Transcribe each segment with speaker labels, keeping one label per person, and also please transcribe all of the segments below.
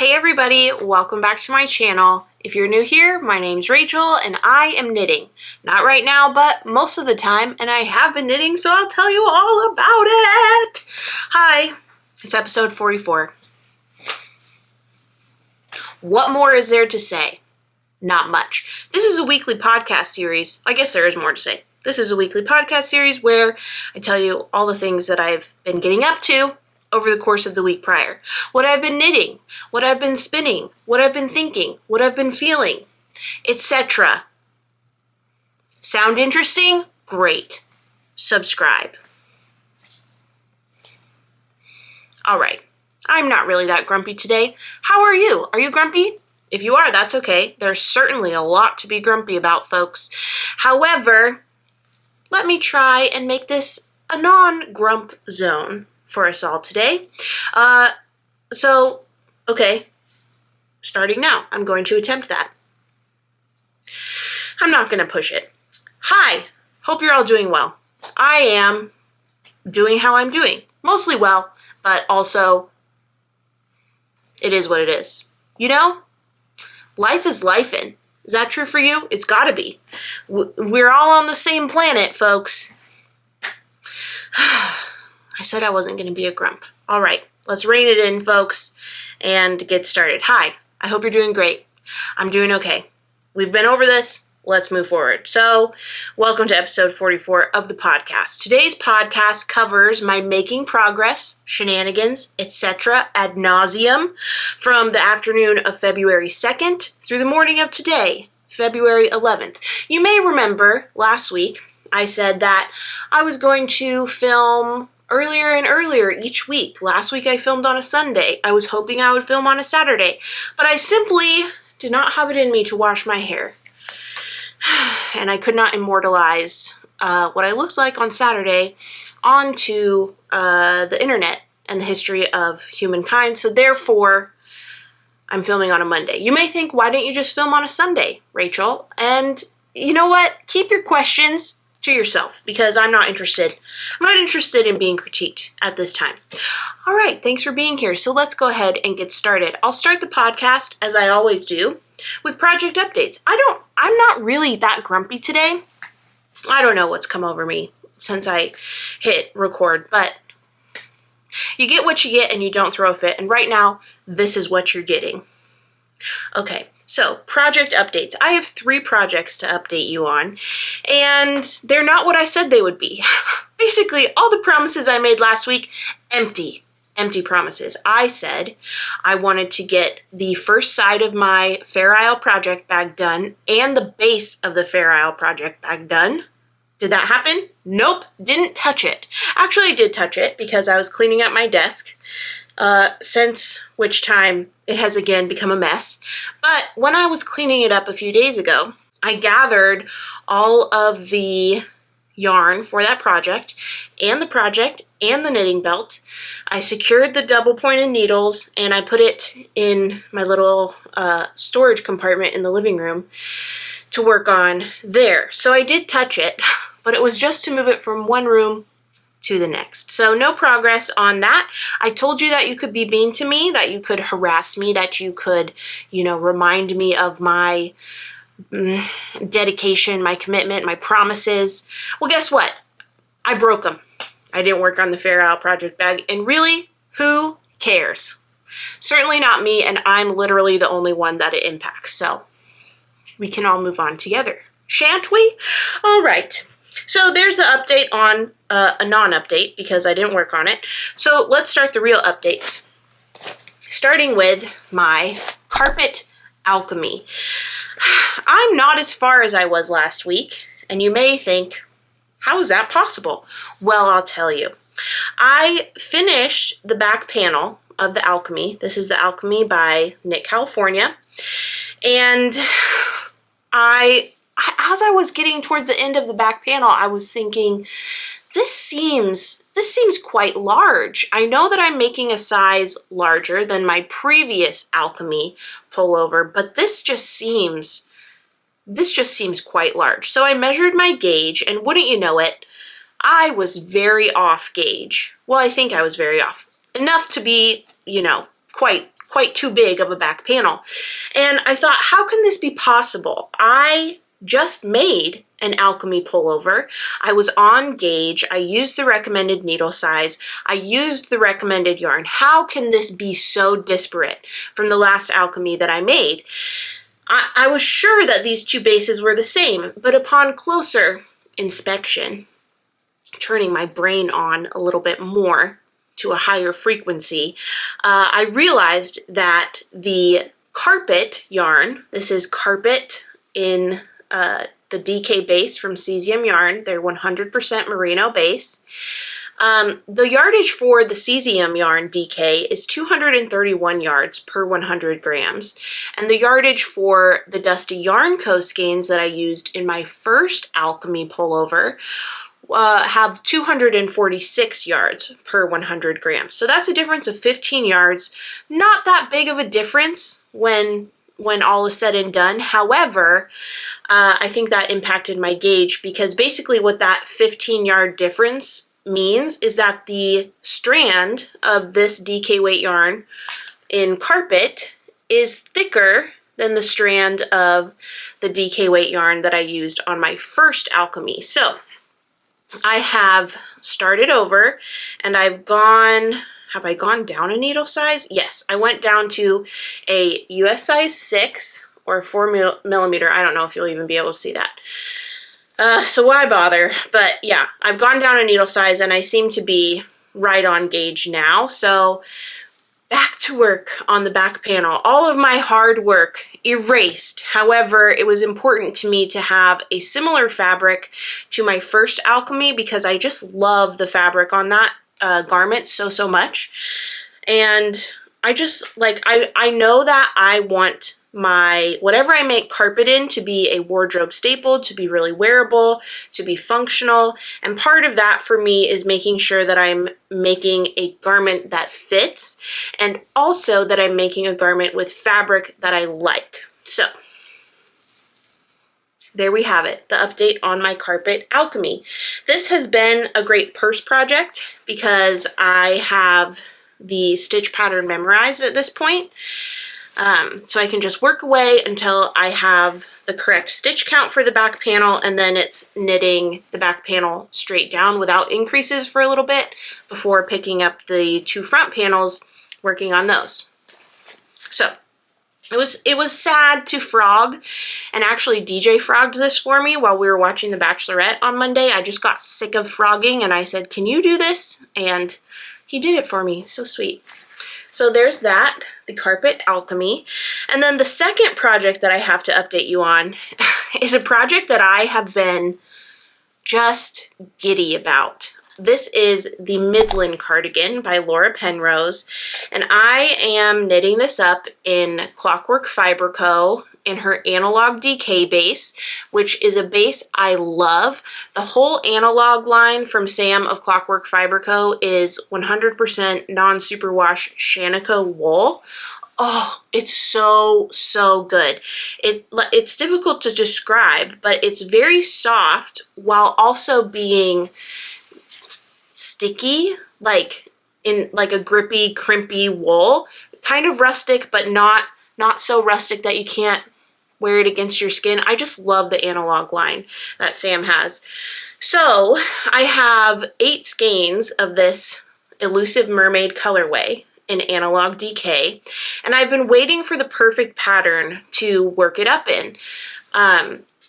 Speaker 1: Hey everybody, welcome back to my channel. If you're new here, my name's Rachel and I am knitting. Not right now, but most of the time, and I have been knitting, so I'll tell you all about it. Hi, it's episode 44. What more is there to say? Not much. This is a weekly podcast series. I guess there is more to say. This is a weekly podcast series where I tell you all the things that I've been getting up to over the course of the week prior. What I've been knitting, what I've been spinning, what I've been thinking, what I've been feeling, etc. Sound interesting? Great. Subscribe. All right. I'm not really that grumpy today. How are you? Are you grumpy? If you are, that's okay. There's certainly a lot to be grumpy about, folks. However, let me try and make this a non-grump zone for us all today. Okay, starting now. I'm going to attempt that. I'm not going to push it. Hi, hope you're all doing well. I am doing how I'm doing. Mostly well, but also it is what it is. You know, life is lifin'. Is that true for you? It's gotta be. We're all on the same planet, folks. I said I wasn't going to be a grump. All right, let's rein it in, folks, and get started. Hi, I hope you're doing great. I'm doing okay. We've been over this. Let's move forward. So, welcome to episode 44 of the podcast. Today's podcast covers my making progress, shenanigans, etc. ad nauseum from the afternoon of February 2nd through the morning of today, February 11th. You may remember last week I said that I was going to film earlier and earlier each week. Last week I filmed on a Sunday. I was hoping I would film on a Saturday, but I simply did not have it in me to wash my hair. And I could not immortalize what I looked like on Saturday onto the internet and the history of humankind, so therefore I'm filming on a Monday. You may think, why didn't you just film on a Sunday, Rachel? And you know what? Keep your questions to yourself, because I'm not interested. I'm not interested in being critiqued at this time. All right, thanks for being here. So let's go ahead and get started. I'll start the podcast, as I always do, with project updates. I'm not really that grumpy today. I don't know what's come over me since I hit record, but you get what you get and you don't throw a fit. And right now, this is what you're getting. Okay. So, project updates. I have 3 projects to update you on, and they're not what I said they would be. Basically, all the promises I made last week, empty promises. I said I wanted to get the first side of my Fair Isle project bag done and the base of the Fair Isle project bag done. Did that happen? Nope, didn't touch it. Actually, I did touch it because I was cleaning up my desk, since which time it has again become a mess. But when I was cleaning it up a few days ago, I gathered all of the yarn for that project and the knitting belt. I secured the double pointed needles and I put it in my little storage compartment in the living room to work on there. So I did touch it, but it was just to move it from one room to the next. So no progress on that. I told you that you could be mean to me, that you could harass me, that you could, remind me of my dedication, my commitment, my promises. Well, guess what? I broke them. I didn't work on the Fair Isle project bag, and really, who cares? Certainly not me, and I'm literally the only one that it impacts. So we can all move on together, shan't we? All right. So there's the update on a non-update because I didn't work on it. So let's start the real updates. Starting with my carpet alchemy. I'm not as far as I was last week, and you may think, how is that possible? Well, I'll tell you. I finished the back panel of the Alchemy. This is the Alchemy by Knit California. And as I was getting towards the end of the back panel, I was thinking, this seems quite large. I know that I'm making a size larger than my previous Alchemy pullover, but this just seems quite large. So I measured my gauge, and wouldn't you know it, I was very off gauge. Well, I think I was very off. Enough to be, quite quite too big of a back panel. And I thought, how can this be possible? I just made an Alchemy pullover. I was on gauge. I used the recommended needle size. I used the recommended yarn. How can this be so disparate from the last Alchemy that I made? I was sure that these two bases were the same, but upon closer inspection, turning my brain on a little bit more to a higher frequency, I realized that the carpet yarn, this is carpet in the DK base from Cesium Yarn, they're 100% merino base. The yardage for the Cesium Yarn DK is 231 yards per 100 grams, and the yardage for the Dusty Yarn Co. skeins that I used in my first Alchemy pullover have 246 yards per 100 grams. So that's a difference of 15 yards. Not that big of a difference when all is said and done. However, I think that impacted my gauge, because basically what that 15-yard difference means is that the strand of this DK weight yarn in carpet is thicker than the strand of the DK weight yarn that I used on my first Alchemy. So I have started over and I've gone, have I gone down a needle size? Yes, I went down to a US size 6 or 4 millimeter. I don't know if you'll even be able to see that. So why bother? But yeah, I've gone down a needle size and I seem to be right on gauge now. So back to work on the back panel. All of my hard work erased. However, it was important to me to have a similar fabric to my first Alchemy because I just love the fabric on that garment so much. And I just like, I know that I want my, whatever I make carpet in to be a wardrobe staple, to be really wearable, to be functional. And part of that for me is making sure that I'm making a garment that fits, and also that I'm making a garment with fabric that I like. So there we have it, the update on my carpet Alchemy. This has been a great purse project because I have the stitch pattern memorized at this point. So I can just work away until I have the correct stitch count for the back panel, and then it's knitting the back panel straight down without increases for a little bit before picking up the two front panels, working on those. So it was sad to frog, and actually DJ frogged this for me while we were watching The Bachelorette on Monday. I just got sick of frogging and I said, can you do this? And he did it for me, so sweet. So there's that, the carpet Alchemy. And then the second project that I have to update you on is a project that I have been just giddy about. This is the Midland Cardigan by Laura Penrose, and I am knitting this up in Clockwork Fiber Co. in her Analog DK base, which is a base I love. The whole Analog line from Sam of Clockwork Fiber Co. is 100% non-superwash Shanico wool. Oh, it's so good. It's difficult to describe, but it's very soft while also being sticky, like in like a grippy, crimpy wool. Kind of rustic, but not so rustic that you can't wear it against your skin. I just love the Analog line that Sam has. So I have 8 skeins of this Elusive Mermaid colorway in Analog DK, and I've been waiting for the perfect pattern to work it up in.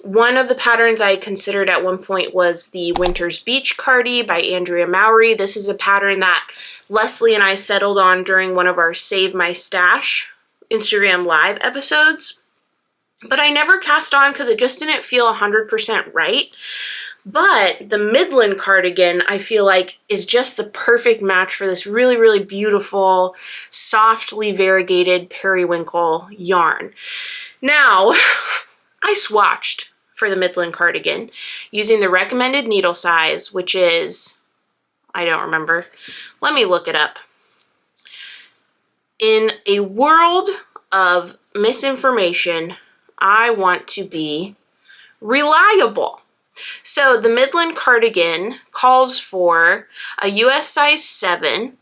Speaker 1: One of the patterns I considered at one point was the Winter's Beach Cardi by Andrea Mowry. This is a pattern that Leslie and I settled on during one of our Save My Stash Instagram Live episodes, but I never cast on because it just didn't feel 100% right. But the Midland Cardigan, I feel like, is just the perfect match for this really beautiful, softly variegated periwinkle yarn. Now, I swatched for the Midland Cardigan using the recommended needle size, which is, I don't remember. Let me look it up. In a world of misinformation, I want to be reliable. So the Midland Cardigan calls for a US size 7,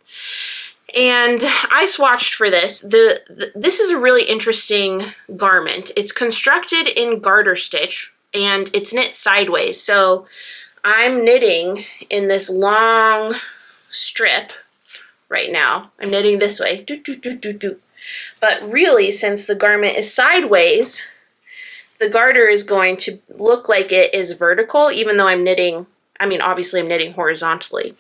Speaker 1: And I swatched for this. This is a really interesting garment. It's constructed in garter stitch and it's knit sideways. So I'm knitting in this long strip right now. I'm knitting this way. But really, since the garment is sideways, the garter is going to look like it is vertical, even though I'm knitting, I mean, obviously I'm knitting horizontally.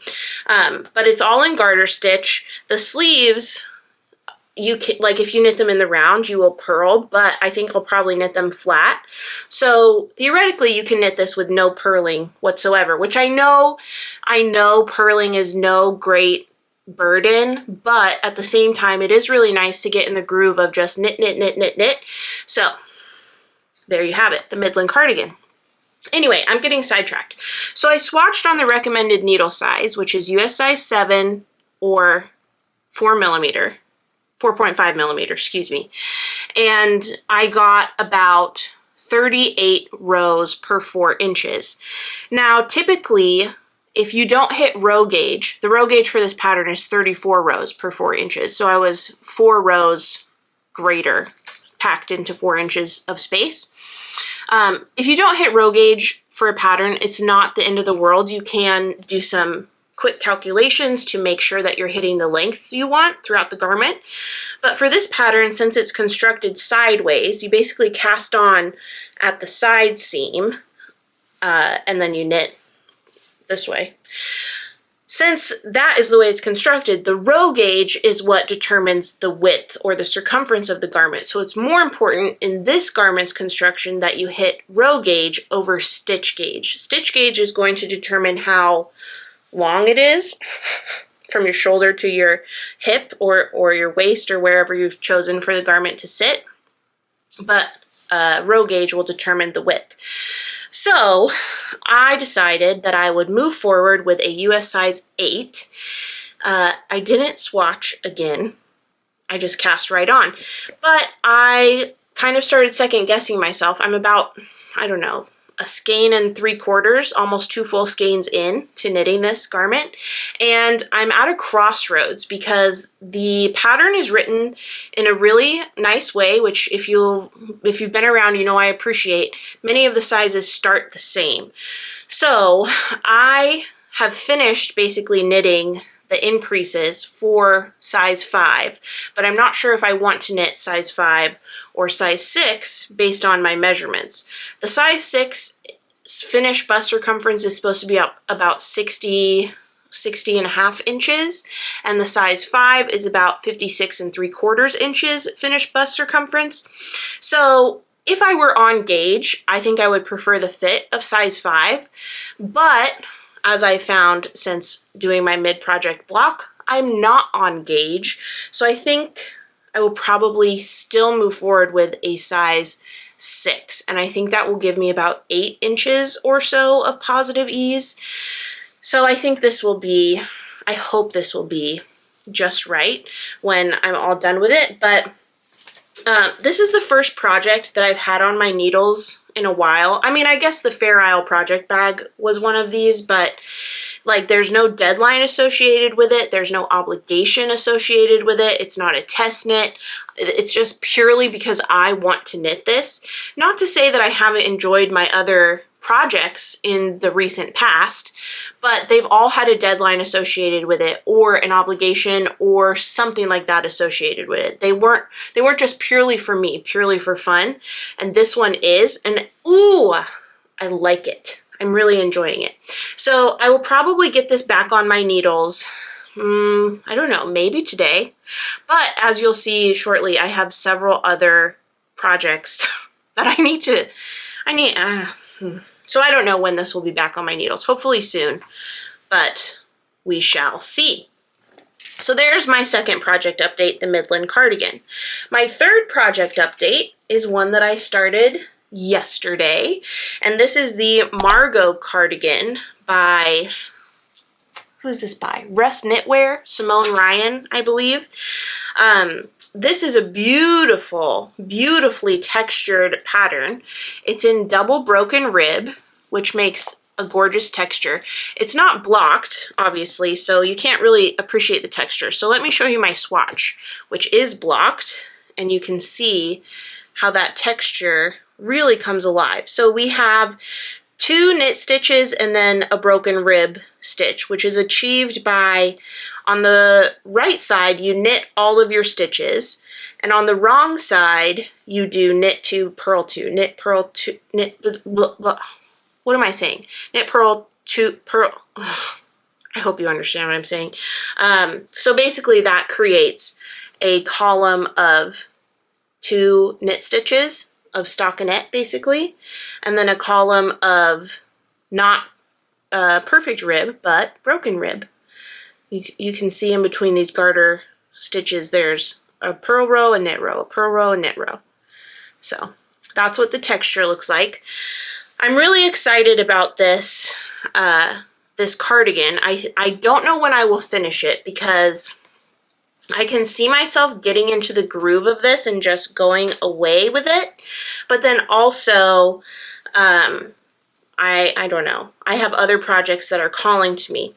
Speaker 1: But it's all in garter stitch. The sleeves, you can, like if you knit them in the round, you will purl, but I think I'll probably knit them flat. So theoretically, you can knit this with no purling whatsoever, which I know purling is no great burden, but at the same time, it is really nice to get in the groove of just knit, knit, knit, knit, knit. So there you have it, the Midland cardigan. Anyway, I'm getting sidetracked. So I swatched on the recommended needle size, which is US size 7 or 4.5 millimeter, excuse me. And I got about 38 rows per 4 inches. Now, typically, if you don't hit row gauge, the row gauge for this pattern is 34 rows per 4 inches. So I was 4 rows greater, packed into 4 inches of space. If you don't hit row gauge for a pattern, it's not the end of the world. You can do some quick calculations to make sure that you're hitting the lengths you want throughout the garment. But for this pattern, since it's constructed sideways, you basically cast on at the side seam and then you knit this way. Since that is the way it's constructed, the row gauge is what determines the width or the circumference of the garment. So it's more important in this garment's construction that you hit row gauge over stitch gauge. Stitch gauge is going to determine how long it is from your shoulder to your hip or your waist or wherever you've chosen for the garment to sit. But row gauge will determine the width. So I decided that I would move forward with a US size 8. I didn't swatch again. I just cast right on. But I kind of started second guessing myself. I'm about, I don't know, a skein and 3/4, almost 2 full skeins in to knitting this garment. And I'm at a crossroads because the pattern is written in a really nice way, which if you've been around, you know I appreciate. Many of the sizes start the same. So I have finished basically knitting the increases for size 5, but I'm not sure if I want to knit size 5 or size 6 based on my measurements. The size 6 finished bust circumference is supposed to be about 60 and a half inches, and the size 5 is about 56 3/4 inches finished bust circumference. So if I were on gauge, I think I would prefer the fit of size 5, but as I found since doing my mid-project block, I'm not on gauge, so I think I will probably still move forward with a size 6, and I think that will give me about 8 inches or so of positive ease. So I think this will be, I hope this will be just right when I'm all done with it, but this is the first project that I've had on my needles in a while. I mean, I guess the Fair Isle project bag was one of these, but like there's no deadline associated with it. There's no obligation associated with it. It's not a test knit. It's just purely because I want to knit this. Not to say that I haven't enjoyed my other projects in the recent past, but they've all had a deadline associated with it or an obligation or something like that associated with it. They weren't just purely for me, purely for fun. And this one is, and ooh, I like it. I'm really enjoying it. So I will probably get this back on my needles. I don't know, maybe today. But as you'll see shortly, I have several other projects that I need. So I don't know when this will be back on my needles. Hopefully soon, but we shall see. So there's my second project update, the Midland cardigan. My third project update is one that I started yesterday, and this is the Margot cardigan by, who's this by? Russ Knitwear, Simone Ryan, I believe. This is a beautiful, beautifully textured pattern. It's in double broken rib, which makes a gorgeous texture. It's not blocked, obviously, so you can't really appreciate the texture. So let me show you my swatch, which is blocked, and you can see how that texture really comes alive. So we have 2 knit stitches and then a broken rib stitch, which is achieved by, on the right side, you knit all of your stitches, and on the wrong side, you do knit 2, purl 2, knit, purl 2, knit, blah, blah. What am I saying? Knit, purl 2, purl. I hope you understand what I'm saying. So basically that creates a column of 2 knit stitches of stockinette, basically, and then a column of not perfect rib, but broken rib. You can see in between these garter stitches, there's a purl row, a knit row, a purl row, a knit row. So that's what the texture looks like. I'm really excited about this, this cardigan. I don't know when I will finish it because I can see myself getting into the groove of this and just going away with it. But then also, I don't know. I have other projects that are calling to me.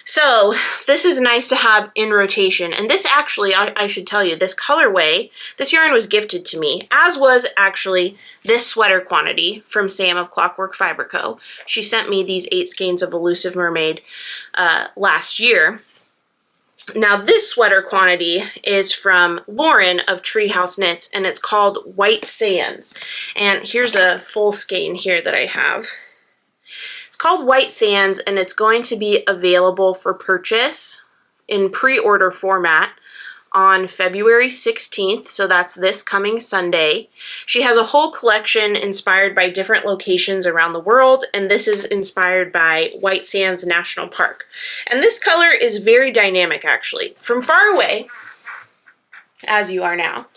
Speaker 1: So this is nice to have in rotation. And this actually, I should tell you, this colorway, this yarn was gifted to me, as was actually this sweater quantity from Sam of Clockwork Fiber Co. She sent me these 8 skeins of Elusive Mermaid last year. Now this sweater quantity is from Lauren of Treehouse Knits, and it's called White Sands. And here's a full skein here that I have. It's called White Sands, and it's going to be available for purchase in pre-order format on February 16th, so that's this coming Sunday. She has a whole collection inspired by different locations around the world, and this is inspired by White Sands National Park. And this color is very dynamic, actually. From far away, as you are now,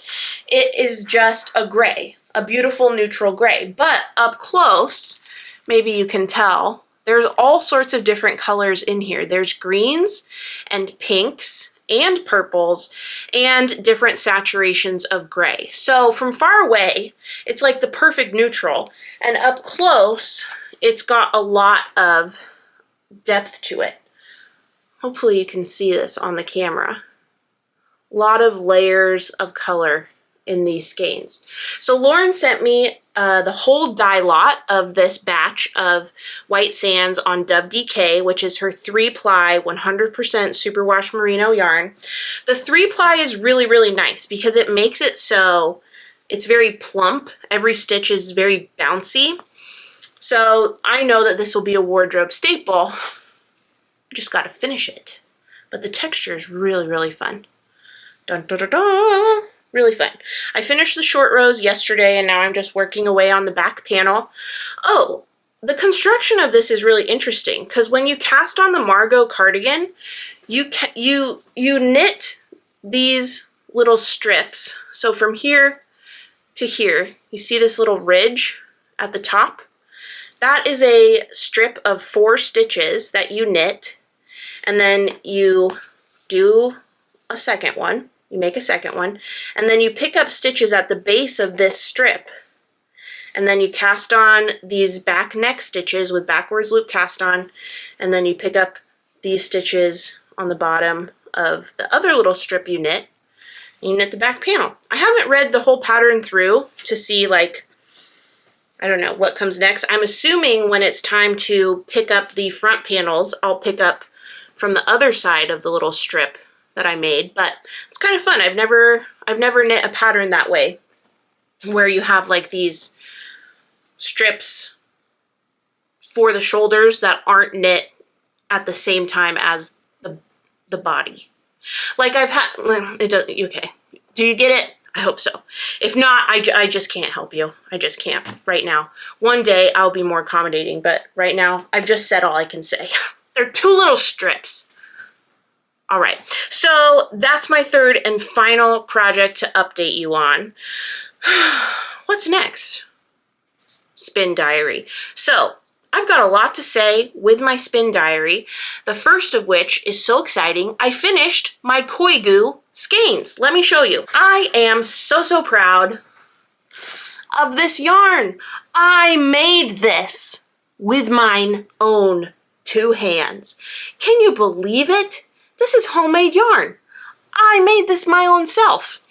Speaker 1: it is just a gray, a beautiful neutral gray. But up close, maybe you can tell, there's all sorts of different colors in here. There's greens and pinks and purples and different saturations of gray. So from far away, it's like the perfect neutral, and up close, it's got a lot of depth to it. Hopefully you can see this on the camera. A lot of layers of color in these skeins. So Lauren sent me the whole dye lot of this batch of White Sands on WDK, which is her 3-ply 100% superwash merino yarn. The 3-ply is really, really nice because it makes it so it's very plump. Every stitch is very bouncy. So I know that this will be a wardrobe staple. Just got to finish it. But the texture is really, really fun. Dun, dun, dun, dun. Really fun. I finished the short rows yesterday, and now I'm just working away on the back panel. Oh, the construction of this is really interesting because when you cast on the Margot cardigan, you knit these little strips. So from here to here, you see this little ridge at the top? That is a strip of 4 stitches that you knit, and then you do a second one. You make a second one, and then you pick up stitches at the base of this strip, and then you cast on these back neck stitches with backwards loop cast on, and then you pick up these stitches on the bottom of the other little strip you knit, and you knit the back panel. I haven't read the whole pattern through to see, like, I don't know what comes next. I'm assuming when it's time to pick up the front panels, I'll pick up from the other side of the little strip that I made, but it's kind of fun. I've never knit a pattern that way, where you have like these strips for the shoulders that aren't knit at the same time as the body. Like I've had, it does, okay. Do you get it? I hope so. If not, I just can't help you. I just can't right now. One day I'll be more accommodating, but right now I've just said all I can say. They're 2 little strips. All right, so that's my 3rd and final project to update you on. What's next? Spin diary. So I've got a lot to say with my spin diary, the first of which is so exciting. I finished my Koigu skeins. Let me show you. I am so proud of this yarn. I made this. with mine own 2 hands. Can you believe it? This is homemade yarn. I made this my own self.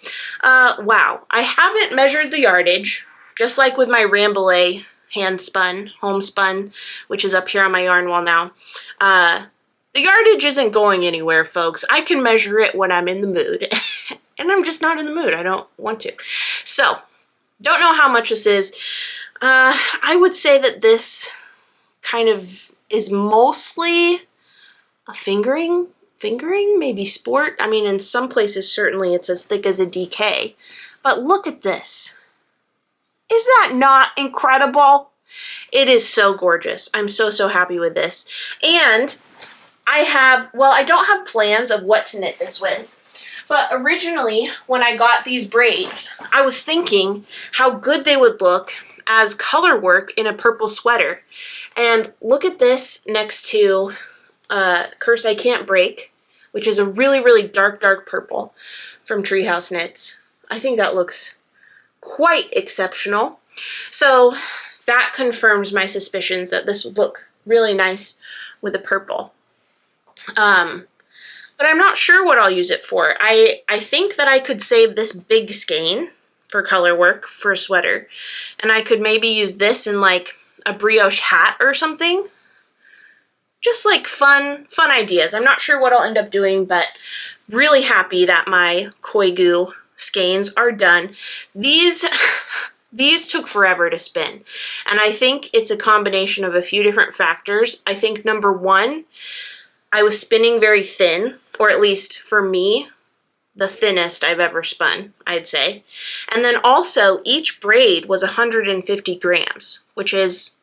Speaker 1: Wow. I haven't measured the yardage, just like with my Rambouillet hand spun, homespun, which is up here on my yarn wall now. The yardage isn't going anywhere, folks. I can measure it when I'm in the mood. And I'm just not in the mood. I don't want to. So, don't know how much this is. I would say that this kind of is mostly a fingering, maybe sport. I mean, in some places, certainly it's as thick as a DK. But look at this. Is that not incredible? It is so gorgeous. I'm so, so happy with this. And I don't have plans of what to knit this with. But originally, when I got these braids, I was thinking how good they would look as color work in a purple sweater. And look at this next to Curse I Can't Break, which is a really, really dark, dark purple from Treehouse Knits. I think that looks quite exceptional. So that confirms my suspicions that this would look really nice with the purple. But I'm not sure what I'll use it for. I think that I could save this big skein for color work for a sweater. And I could maybe use this in like a brioche hat or something. Just like fun ideas. I'm not sure what I'll end up doing, but really happy that my Koigu skeins are done. These took forever to spin. And I think it's a combination of a few different factors. I think number one, I was spinning very thin, or at least for me, the thinnest I've ever spun, I'd say. And then also, each braid was 150 grams, which is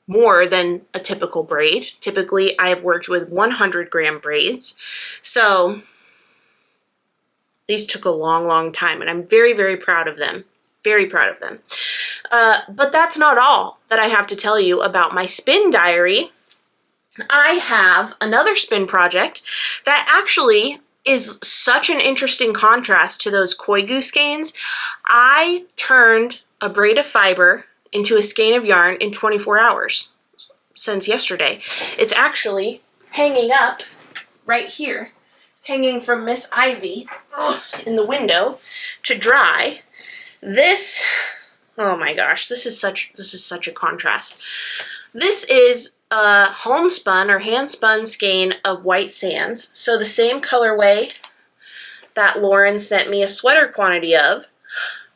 Speaker 1: more than a typical braid. Typically, I have worked with 100-gram braids. So these took a long, long time, and I'm very, very proud of them. Very proud of them. But that's not all that I have to tell you about my spin diary. I have another spin project that actually is such an interesting contrast to those Koigu skeins. I turned a braid of fiber into a skein of yarn in 24 hours since yesterday. It's actually hanging up right here, hanging from Miss Ivy in the window to dry. This, oh my gosh, this is such a contrast. This is a homespun or hand-spun skein of white sands. So the same colorway that Lauren sent me a sweater quantity of.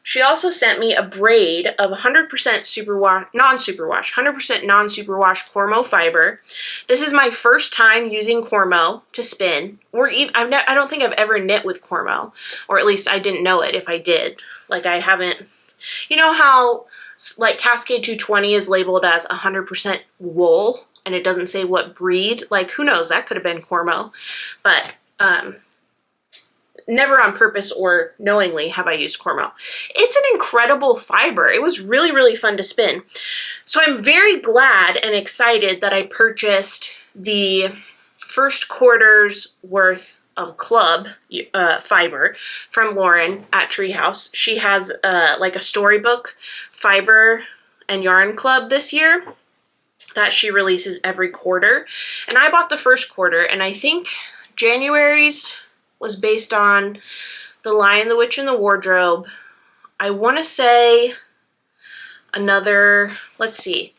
Speaker 1: She also sent me a braid of 100% superwash, non-superwash, 100% non-superwash Cormo fiber. This is my first time using Cormo to spin. Or even, I don't think I've ever knit with Cormo, or at least I didn't know it if I did. Like I haven't, you know how like Cascade 220 is labeled as 100% wool and it doesn't say what breed? Like who knows, that could have been Cormo. But never on purpose or knowingly have I used Cormo. It's an incredible fiber. It was really, really fun to spin. So I'm very glad and excited that I purchased the first quarter's worth of club fiber from Lauren at Treehouse. She has like a storybook fiber and yarn club this year that she releases every quarter. And I bought the first quarter, and I think January's was based on The Lion, the Witch, and the Wardrobe. I want to say another, let's see.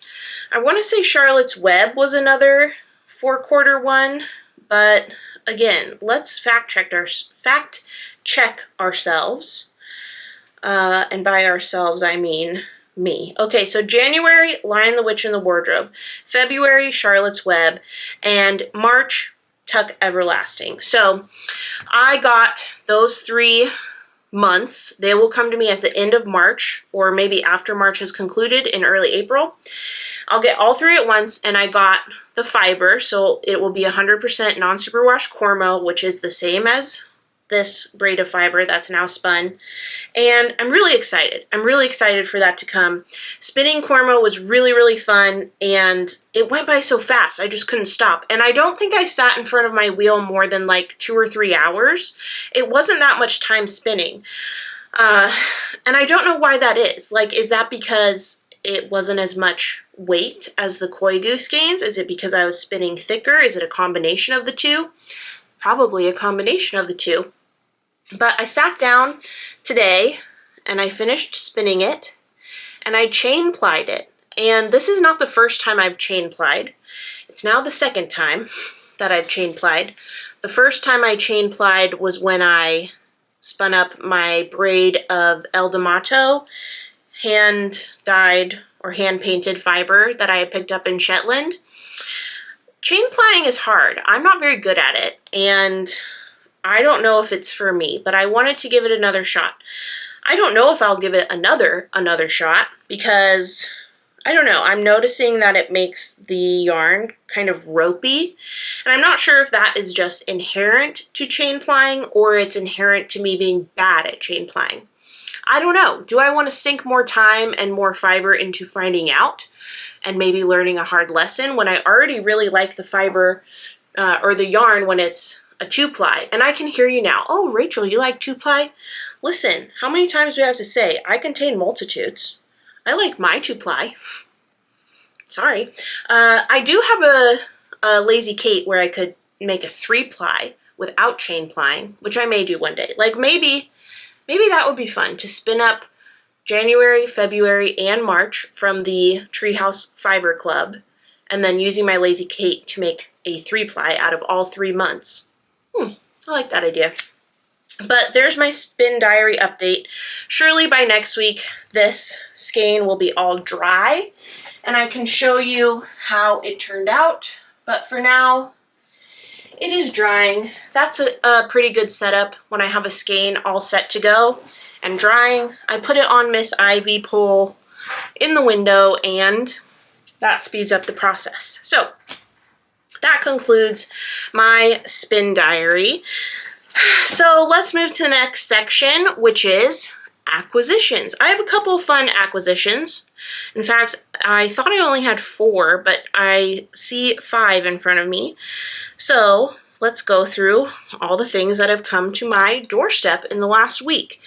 Speaker 1: I want to say Charlotte's Web was another 4-quarter one, but again, let's fact check ourselves. And by ourselves, I mean me. Okay, so January, Lion, the Witch, and the Wardrobe. February, Charlotte's Web. And March, Tuck Everlasting. So I got those 3 months. They will come to me at the end of March, or maybe after March has concluded in early April. I'll get all 3 at once, and I got the fiber, so it will be 100% non-superwash Cormo, which is the same as this braid of fiber that's now spun. And I'm really excited. I'm really excited for that to come. Spinning Cormo was really, really fun, and it went by so fast. I just couldn't stop. And I don't think I sat in front of my wheel more than like 2 or 3 hours. It wasn't that much time spinning. And I don't know why that is. Like, is that because it wasn't as much weight as the Koi Goose skeins? Is it because I was spinning thicker? Is it a combination of the two? Probably a combination of the two. But I sat down today and I finished spinning it and I chain plied it. And this is not the first time I've chain plied. It's now the second time that I've chain plied. The first time I chain plied was when I spun up my braid of El D'Amato hand dyed or hand painted fiber that I had picked up in Shetland. Chain plying is hard. I'm not very good at it, and I don't know if it's for me, but I wanted to give it another shot. I don't know if I'll give it another shot because I don't know, I'm noticing that it makes the yarn kind of ropey, and I'm not sure if that is just inherent to chain plying or it's inherent to me being bad at chain plying. I don't know. Do I want to sink more time and more fiber into finding out and maybe learning a hard lesson when I already really like the fiber or the yarn when it's a 2-ply? And I can hear you now. Oh, Rachel, you like 2-ply? Listen, how many times do I have to say? I contain multitudes. I like my 2-ply. Sorry. I do have a Lazy Kate where I could make a 3-ply without chain plying, which I may do one day. Like maybe that would be fun to spin up January, February, and March from the Treehouse Fiber Club, and then using my Lazy Kate to make a 3-ply out of all 3 months. I like that idea. But there's my spin diary update. Surely by next week, this skein will be all dry, and I can show you how it turned out. But for now, it is drying. That's a pretty good setup when I have a skein all set to go and drying. I put it on Miss Ivy pole in the window, and that speeds up the process. So that concludes my spin diary. So let's move to the next section, which is acquisitions. I have a couple of fun acquisitions. In fact, I thought I only had 4, but I see 5 in front of me. So let's go through all the things that have come to my doorstep in the last week.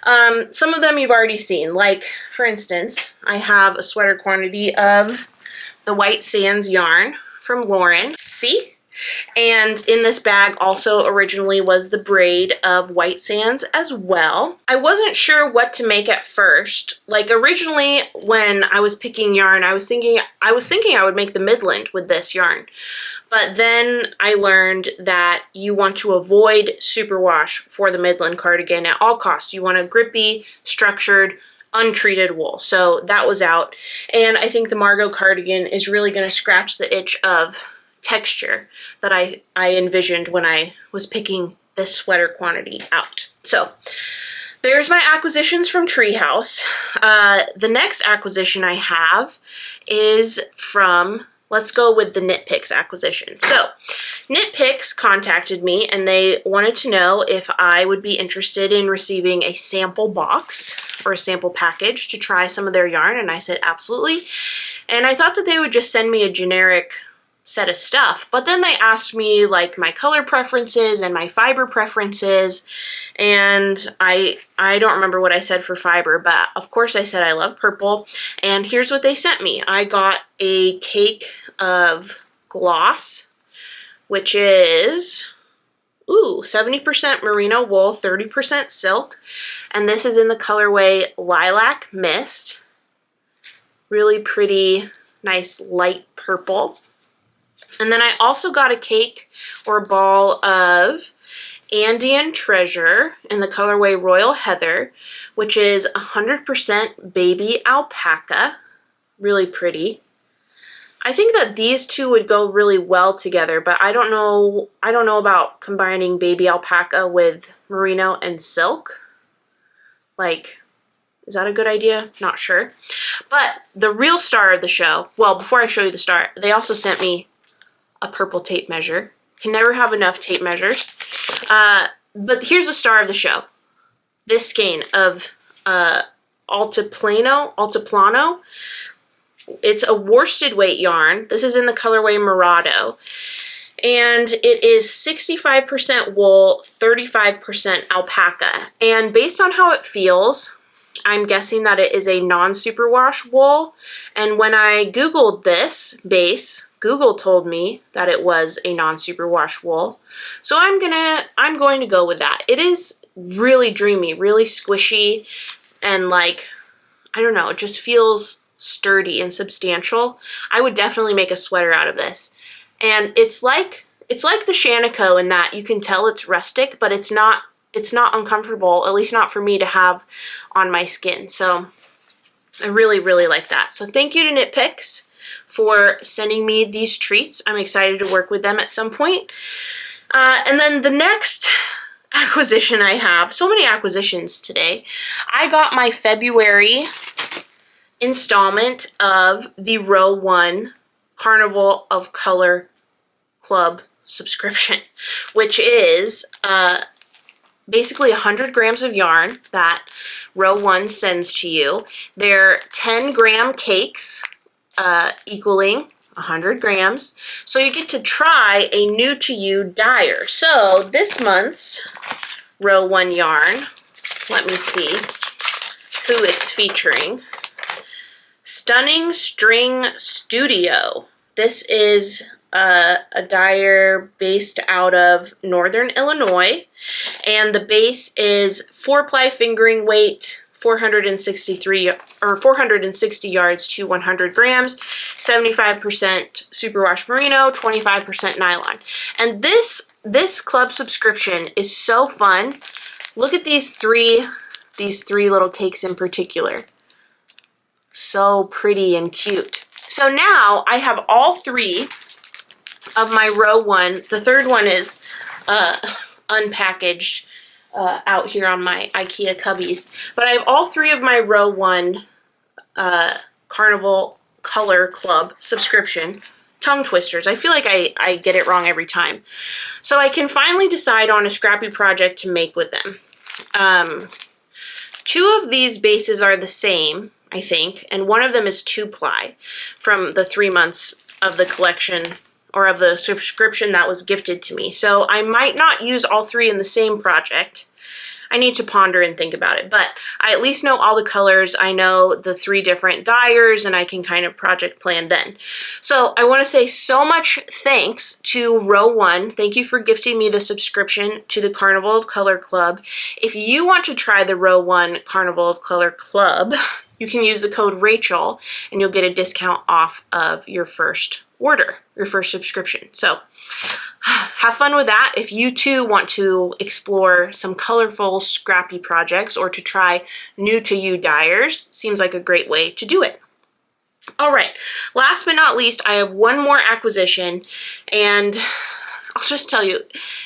Speaker 1: Some of them you've already seen, like for instance, I have a sweater quantity of the White Sands yarn from Lauren. See? And in this bag also originally was the braid of White Sands as well. I wasn't sure what to make at first. Like originally when I was picking yarn, I was thinking I would make the Midland with this yarn. But then I learned that you want to avoid superwash for the Midland cardigan at all costs. You want a grippy, structured, untreated wool. So that was out. And I think the Margot cardigan is really going to scratch the itch of texture that I envisioned when I was picking this sweater quantity out. So there's my acquisitions from Treehouse. The next acquisition I have is from, let's go with the Knit Picks acquisition. So Knit Picks contacted me and they wanted to know if I would be interested in receiving a sample box or a sample package to try some of their yarn, and I said absolutely. And I thought that they would just send me a generic set of stuff, but then they asked me like my color preferences and my fiber preferences, and I don't remember what I said for fiber, but of course I said I love purple, and here's what they sent me. I got a cake of gloss, which is 70% merino wool, 30% silk, and this is in the colorway Lilac Mist. Really pretty, nice light purple. And then I also got a cake or a ball of Andean Treasure in the colorway Royal Heather, which is 100% baby alpaca. Really pretty. I think that these two would go really well together, but I don't know about combining baby alpaca with merino and silk. Like, is that a good idea? Not sure. But the real star of the show, well, before I show you the star, they also sent me a purple tape measure. Can never have enough tape measures. But here's the star of the show. This skein of Altiplano. It's a worsted weight yarn. This is in the colorway Morado. And it is 65% wool, 35% alpaca. And based on how it feels, I'm guessing that it is a non-superwash wool. And when I Googled this base, Google told me that it was a non-superwash wool. So I'm going to go with that. It is really dreamy, really squishy, and like, I don't know, it just feels sturdy and substantial. I would definitely make a sweater out of this. And it's like the Shanico in that you can tell it's rustic, but it's not uncomfortable, at least not for me to have on my skin. So I really, really like that. So thank you to Knit Picks for sending me these treats. I'm excited to work with them at some point. And then the next acquisition I have, so many acquisitions today. I got my February installment of the Row 1 Carnival of Color Club subscription, which is basically 100 grams of yarn that Row 1 sends to you. They're 10-gram cakes equaling 100 grams. So you get to try a new to you dyer. So this month's Row 1 yarn, let me see who it's featuring. Stunning String Studio. This is a dyer based out of Northern Illinois, and the base is 4-ply fingering weight, 460 yards to 100 grams, 75% superwash merino, 25% nylon. And this club subscription is so fun. Look at these three little cakes in particular. So pretty and cute. So now I have all three of my Row 1. The third one is unpackaged out here on my IKEA cubbies. But I have all three of my Row 1 Carnival Color Club subscription tongue twisters. I feel like I get it wrong every time. So I can finally decide on a scrappy project to make with them. 2 of these bases are the same, I think, and one of them is 2-ply from the 3 months of the collection or of the subscription that was gifted to me. So I might not use all 3 in the same project. I need to ponder and think about it, but I at least know all the colors. I know the 3 different dyers, and I can kind of project plan then. So I want to say so much thanks to Row 1. Thank you for gifting me the subscription to the Carnival of Color Club. If you want to try the Row 1 Carnival of Color Club, you can use the code Rachel, and you'll get a discount off of your first order, your first subscription. So have fun with that. If you too want to explore some colorful, scrappy projects or to try new to you dyers, seems like a great way to do it. All right, last but not least, I have one more acquisition, and I'll just tell you,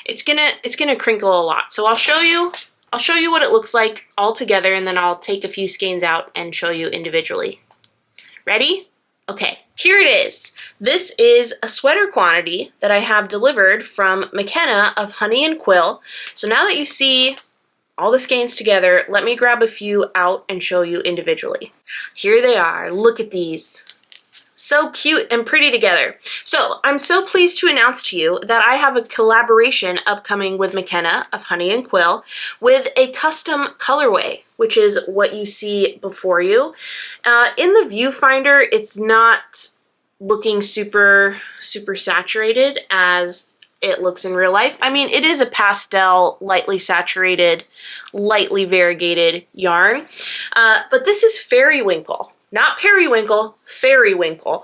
Speaker 1: it's gonna crinkle a lot. So I'll show you what it looks like all together, and then I'll take a few skeins out and show you individually. Ready? Okay, here it is. This is a sweater quantity that I have delivered from McKenna of Honey and Quill. So now that you see all the skeins together, let me grab a few out and show you individually. Here they are. Look at these. So cute and pretty together. So I'm so pleased to announce to you that I have a collaboration upcoming with McKenna of Honey and Quill with a custom colorway, which is what you see before you. In the viewfinder, it's not looking super saturated as it looks in real life. I mean, it is a pastel, lightly saturated, lightly variegated yarn, but this is Fairywinkle. Not periwinkle, Fairywinkle,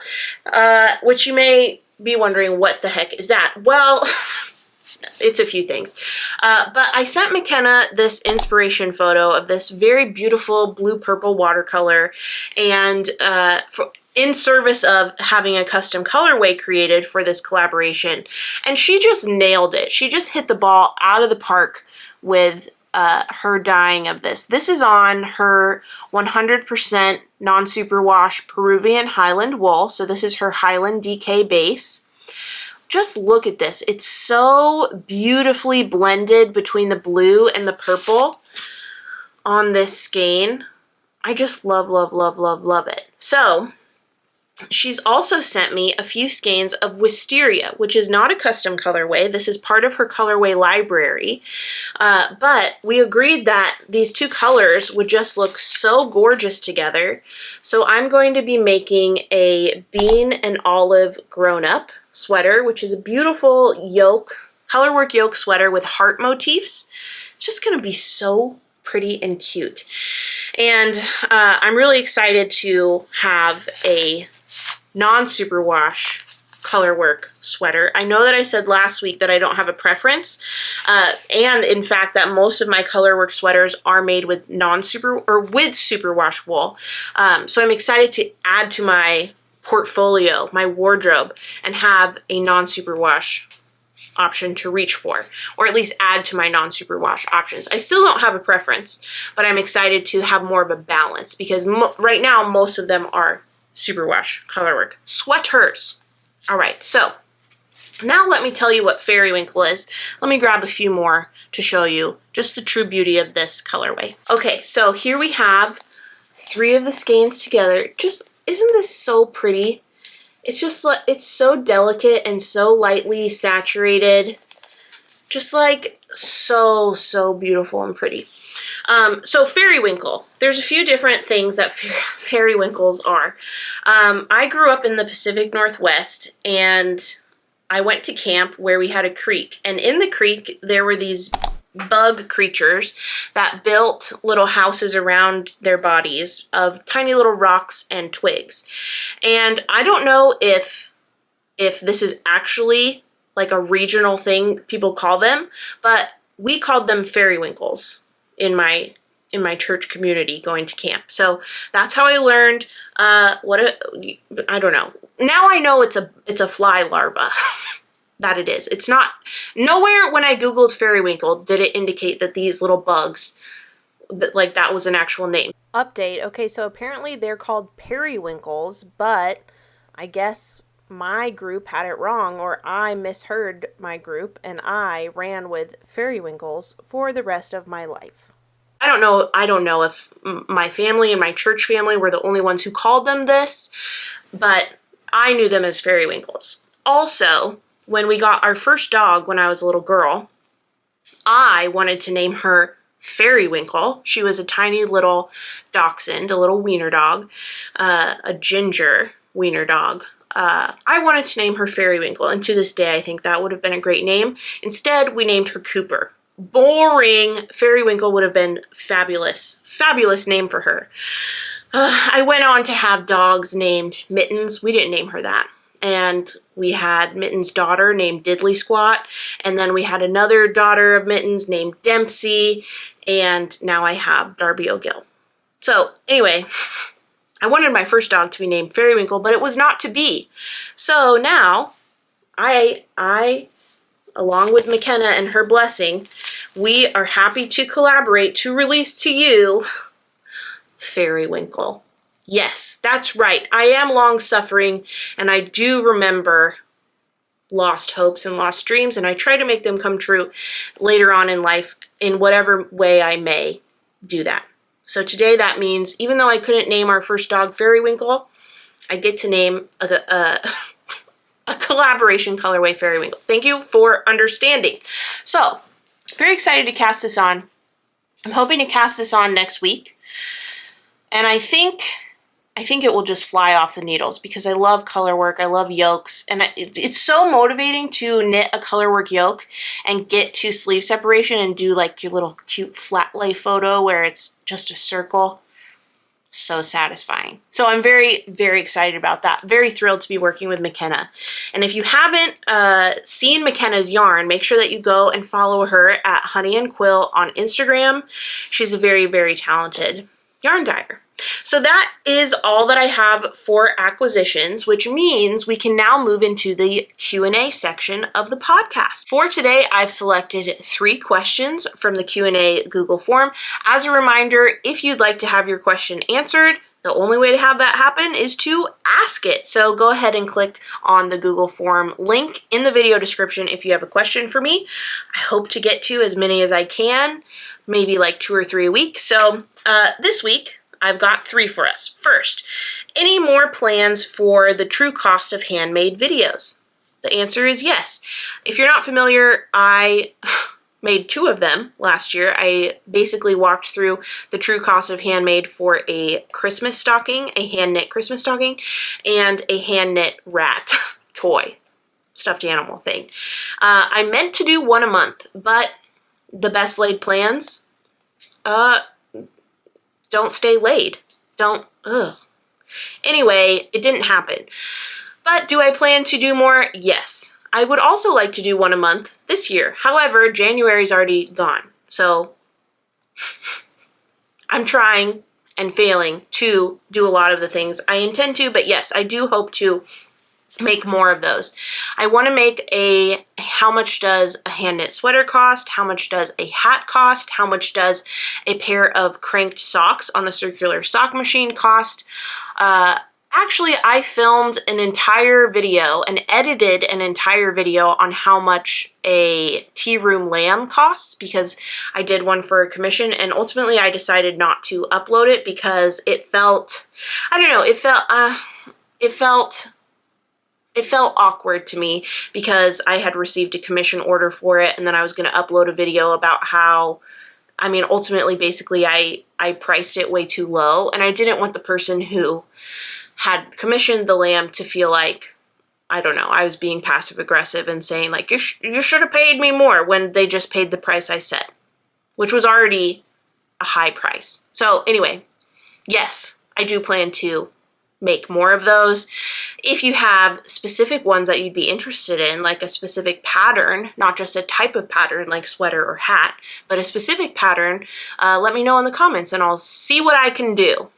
Speaker 1: which you may be wondering, what the heck is that? Well, it's a few things. But I sent McKenna this inspiration photo of this very beautiful blue-purple watercolor, and in service of having a custom colorway created for this collaboration. And she just nailed it. She just hit the ball out of the park with her dyeing of this. This is on her 100% non-superwash Peruvian Highland wool. So this is her Highland DK base. Just look at this. It's so beautifully blended between the blue and the purple on this skein. I just love, love, love, love, love it. So She's also sent me a few skeins of Wisteria, which is not a custom colorway. This is part of her colorway library. But we agreed that these two colors would just look so gorgeous together. So I'm going to be making a bean and olive grown-up sweater, which is a beautiful yoke, colorwork yoke sweater with heart motifs. It's just going to be so pretty and cute. And I'm really excited to have a non-superwash colorwork sweater. I know that I said last week that I don't have a preference, and in fact that most of my colorwork sweaters are made with with superwash wool. So I'm excited to add to my portfolio, my wardrobe, and have a non-superwash option to reach for, or at least add to my non-superwash options. I still don't have a preference, but I'm excited to have more of a balance because right now most of them are superwash colorwork sweaters. All right, so now let me tell you what Fairywinkle is. Let me grab a few more to show you just the true beauty of this colorway. Okay, so here we have 3 of the skeins together. Just, isn't this so pretty? It's just like, it's so delicate and so lightly saturated. Just like so beautiful and pretty. So Fairywinkle, there's a few different things that Fairywinkles are. I grew up in the Pacific Northwest, and I went to camp where we had a creek, and in the creek there were these bug creatures that built little houses around their bodies of tiny little rocks and twigs. And I don't know if this is actually like a regional thing people call them, but we called them Fairywinkles in my church community going to camp. So that's how I learned I don't know. Now I know it's a fly larva. That it is. It's not, nowhere when I Googled Fairywinkle did it indicate that these little bugs, that was an actual name. Update, okay, so apparently they're called periwinkles, but I guess my group had it wrong, or I misheard my group, and I ran with Fairywinkles for the rest of my life. I don't know if my family and my church family were the only ones who called them this, but I knew them as Fairywinkles. Also, when we got our first dog when I was a little girl, I wanted to name her Fairywinkle. She was a tiny little dachshund, a little wiener dog, a ginger wiener dog. I wanted to name her Fairywinkle, and to this day I think that would have been a great name. Instead, we named her Cooper. Boring. Fairywinkle would have been fabulous. Fabulous name for her. I went on to have dogs named Mittens. We didn't name her that. And we had Mittens' daughter named Diddley Squat, and then we had another daughter of Mittens named Dempsey, and now I have Darby O'Gill. So anyway, I wanted my first dog to be named Fairywinkle, but it was not to be. So now, I along with McKenna and her blessing, we are happy to collaborate to release to you Fairywinkle. Yes, that's right. I am long-suffering, and I do remember lost hopes and lost dreams, and I try to make them come true later on in life in whatever way I may do that. So today that means, even though I couldn't name our first dog Fairywinkle, I get to name a collaboration colorway Fairywinkle. Thank you for understanding. So, very excited to cast this on. I'm hoping to cast this on next week, and I think it will just fly off the needles because I love color work, I love yokes, and it's so motivating to knit a color work yoke and get to sleeve separation and do like your little cute flat lay photo where it's just a circle. So satisfying. So I'm very, very excited about that. Very thrilled to be working with McKenna. And if you haven't seen McKenna's yarn, make sure that you go and follow her at Honey and Quill on Instagram. She's a very, very talented yarn dyer. So that is all that I have for acquisitions, which means we can now move into the Q&A section of the podcast. For today, I've selected 3 questions from the Q&A Google form. As a reminder, if you'd like to have your question answered, the only way to have that happen is to ask it. So go ahead and click on the Google form link in the video description if you have a question for me. I hope to get to as many as I can, maybe like 2 or 3 a week. So this week, I've got 3 for us. First, any more plans for the true cost of handmade videos? The answer is yes. If you're not familiar, I made 2 of them last year. I basically walked through the true cost of handmade for a Christmas stocking, a hand knit Christmas stocking, and a hand knit rat toy, stuffed animal thing. I meant to do 1 a month, but the best laid plans, don't stay laid. Anyway, it didn't happen. But do I plan to do more? Yes. I would also like to do 1 a month this year. However, January's already gone. So I'm trying and failing to do a lot of the things I intend to, but yes, I do hope to make more of those. I want to make a how much does a hand knit sweater cost, how much does a hat cost, how much does a pair of cranked socks on the circular sock machine cost. Actually, I filmed an entire video and edited an entire video on how much a tea room lamb costs, because I did one for a commission, and ultimately I decided not to upload it because it felt, I don't know, it felt awkward to me because I had received a commission order for it, and then I was going to upload a video about how, I mean, ultimately, basically, I priced it way too low, and I didn't want the person who had commissioned the lamb to feel like, I don't know, I was being passive aggressive and saying like, you should have paid me more, when they just paid the price I said, which was already a high price. So anyway, yes, I do plan to make more of those. If you have specific ones that you'd be interested in, like a specific pattern, not just a type of pattern like sweater or hat, but a specific pattern, let me know in the comments and I'll see what I can do.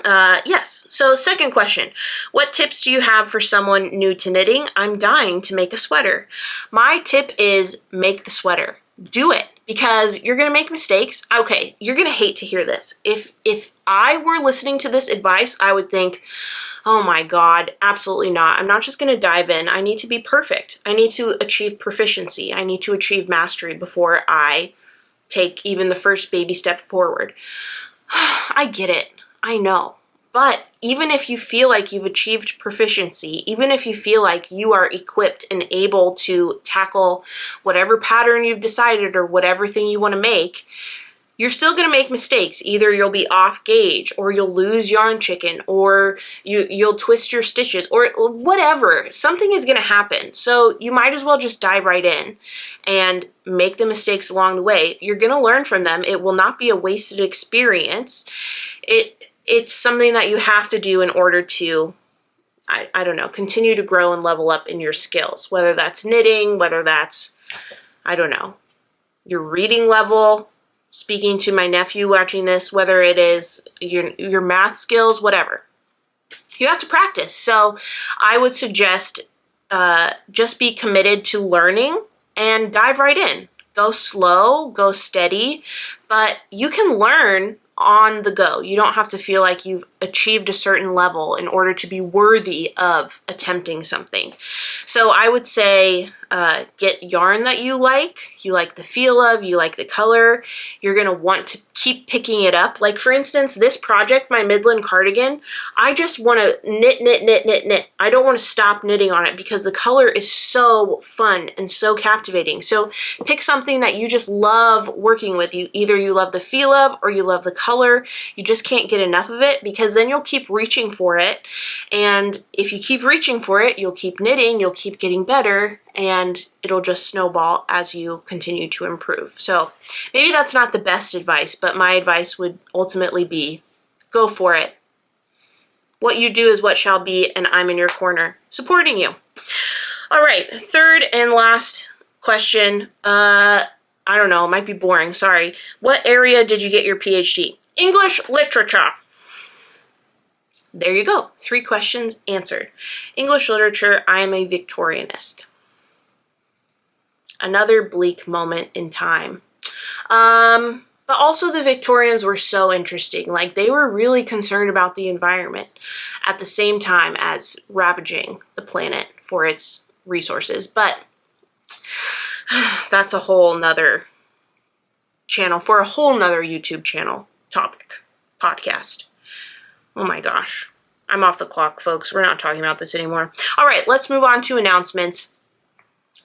Speaker 1: Yes, so second question, what tips do you have for someone new to knitting? I'm dying to make a sweater. My tip is make the sweater. Do it, because you're going to make mistakes. Okay, you're going to hate to hear this. If I were listening to this advice, I would think, oh my God, absolutely not. I'm not just going to dive in. I need to be perfect. I need to achieve proficiency. I need to achieve mastery before I take even the first baby step forward. I get it. I know. But even if you feel like you've achieved proficiency, even if you feel like you are equipped and able to tackle whatever pattern you've decided or whatever thing you want to make, you're still going to make mistakes. Either you'll be off gauge, or you'll lose yarn chicken, or you'll twist your stitches, or whatever. Something is going to happen. So you might as well just dive right in and make the mistakes along the way. You're going to learn from them. It will not be a wasted experience. It's something that you have to do in order to, I don't know, continue to grow and level up in your skills, whether that's knitting, whether that's, I don't know, your reading level, speaking to my nephew watching this, whether it is your math skills, whatever. You have to practice. So I would suggest just be committed to learning and dive right in. Go slow, go steady, but you can learn on the go. You don't have to feel like you've achieved a certain level in order to be worthy of attempting something. So I would say get yarn that you like the feel of, you like the color. You're going to want to keep picking it up. Like for instance, this project, my Midland cardigan, I just want to knit. I don't want to stop knitting on it because the color is so fun and so captivating. So pick something that you just love working with. Either you love the feel of or you love the color. You just can't get enough of it, because then you'll keep reaching for it. And if you keep reaching for it, you'll keep knitting, you'll keep getting better, and it'll just snowball as you continue to improve. So maybe that's not the best advice, but my advice would ultimately be go for it. What you do is what shall be, and I'm in your corner supporting you. All right, third and last question. I don't know, it might be boring, sorry. What area did you get your PhD? English literature. There you go, 3 questions answered. English literature, I am a Victorianist. Another bleak moment in time. But also the Victorians were so interesting. Like, they were really concerned about the environment at the same time as ravaging the planet for its resources. But that's a whole nother channel for a whole nother YouTube channel topic, podcast. Oh my gosh. I'm off the clock, folks. We're not talking about this anymore. All right, let's move on to announcements.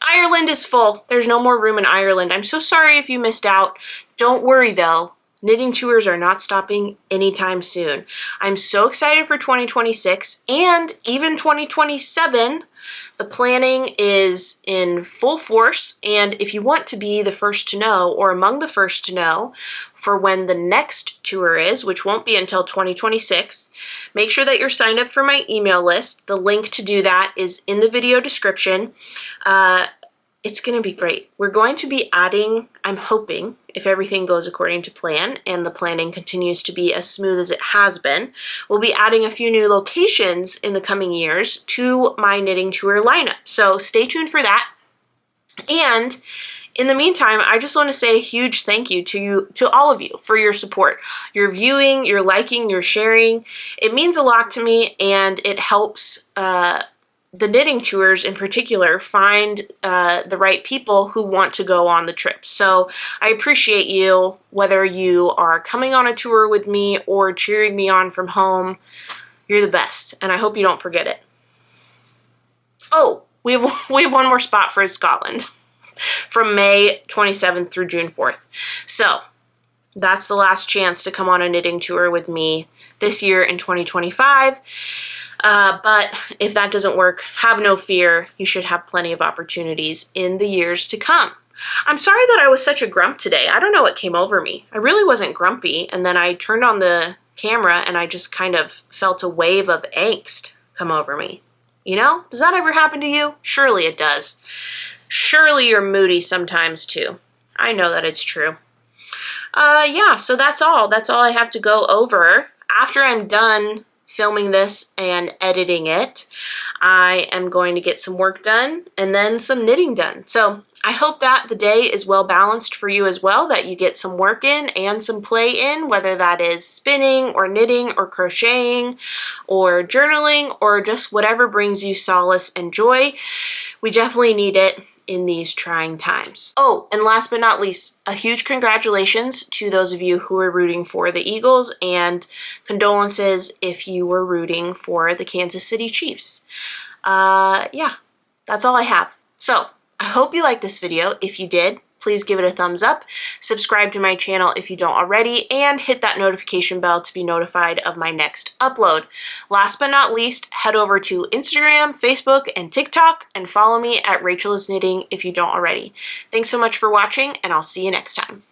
Speaker 1: Ireland is full. There's no more room in Ireland. I'm so sorry if you missed out. Don't worry, though. Knitting tours are not stopping anytime soon. I'm so excited for 2026 and even 2027. The planning is in full force, and if you want to be the first to know or among the first to know for when the next tour is, which won't be until 2026, make sure that you're signed up for my email list. The link to do that is in the video description. It's going to be great. We're going to be adding, I'm hoping, if everything goes according to plan and the planning continues to be as smooth as it has been, we'll be adding a few new locations in the coming years to my knitting tour lineup. So stay tuned for that. And in the meantime, I just want to say a huge thank you to all of you for your support, your viewing, your liking, your sharing. It means a lot to me, and it helps the knitting tours in particular find the right people who want to go on the trip. So I appreciate you, whether you are coming on a tour with me or cheering me on from home. You're the best, and I hope you don't forget it. Oh, we have one more spot for Scotland from May 27th through June 4th. So that's the last chance to come on a knitting tour with me this year in 2025. But if that doesn't work, have no fear. You should have plenty of opportunities in the years to come. I'm sorry that I was such a grump today. I don't know what came over me. I really wasn't grumpy, and then I turned on the camera and I just kind of felt a wave of angst come over me. You know, does that ever happen to you? Surely it does. Surely you're moody sometimes too. I know that it's true. Yeah, so that's all. That's all I have to go over. After I'm done filming this and editing it, I am going to get some work done and then some knitting done. So I hope that the day is well balanced for you as well, that you get some work in and some play in, whether that is spinning or knitting or crocheting or journaling or just whatever brings you solace and joy. We definitely need it in these trying times. Oh, and last but not least, a huge congratulations to those of you who are rooting for the Eagles, and condolences if you were rooting for the Kansas City Chiefs. Yeah, that's all I have. So I hope you liked this video. If you did, please give it a thumbs up, subscribe to my channel if you don't already, and hit that notification bell to be notified of my next upload. Last but not least, head over to Instagram, Facebook, and TikTok and follow me at Rachel is Knitting if you don't already. Thanks so much for watching, and I'll see you next time.